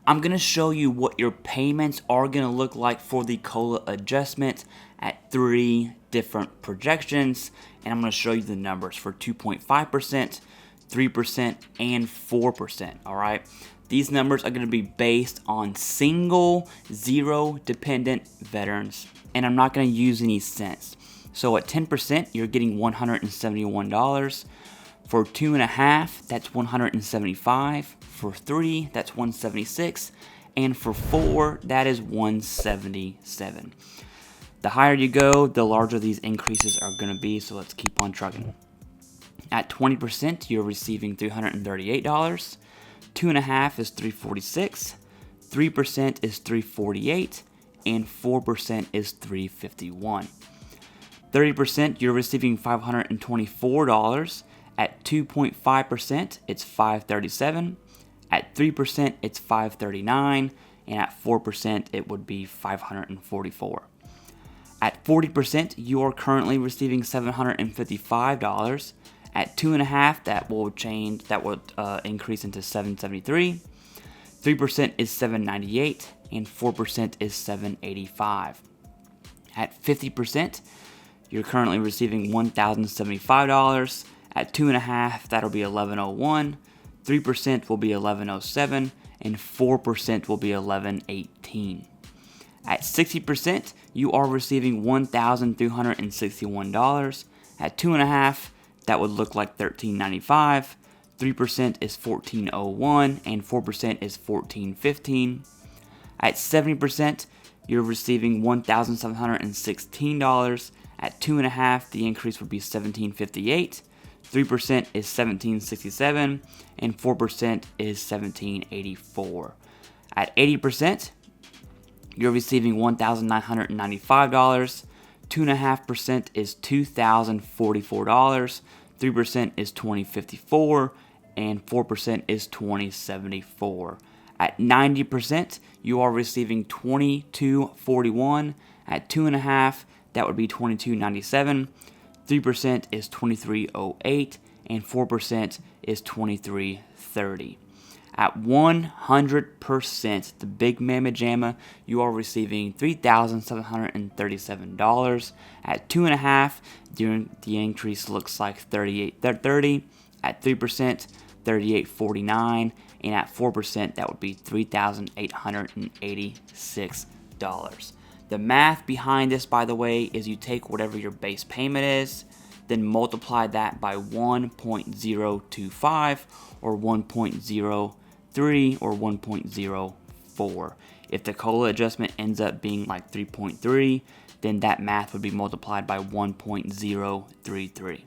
I'm going to show you what your payments are going to look like for the COLA adjustment at 3 different projections, and I'm going to show you the numbers for 2.5%, 3%, and 4%, all right? These numbers are going to be based on single, zero-dependent veterans, and I'm not going to use any cents. So at 10%, you're getting $171. For 2.5, that's $175. For 3, that's $176. And for 4, that is $177. The higher you go, the larger these increases are going to be, so let's keep on trucking. At 20%, you're receiving $338. 2.5 is $346. 3% is $348. And 4% is $351. 30%, you're receiving $524. At 2.5%, it's $537. At 3%, it's $539. And at 4%, it would be $544. At 40%, you are currently receiving $755. At 2.5, that will increase into $773. 3% is $798, and 4% is $785. At 50%, you're currently receiving $1,075. At 2.5, that'll be $1,101. 3% will be $1,107, and 4% will be $1,118. At 60%, you are receiving $1,361. At 2.5, that would look like $1,395. 3% is $1,401, and 4% is $1,415. At 70%, you're receiving $1,716. At 2.5, the increase would be $1,758. 3% is $1,767, and 4% is $1,784. At 80%, you're receiving $1,995. 2.5% is $2,044. 3% is $2,054, and 4% is $2,074. At 90%, you are receiving $2,241. At 2.5, that would be $2,297. 3% is $2,308, and 4% is $2,330. At 100%, the big mamma jamma, you are receiving $3,737. At 2.5, the increase looks like $3,830. At 3%, $3,849, and at 4%, that would be $3,886. The math behind this, by the way, is you take whatever your base payment is, then multiply that by 1.025 or 1.03 or 1.04. If the COLA adjustment ends up being like 3.3, then that math would be multiplied by 1.033.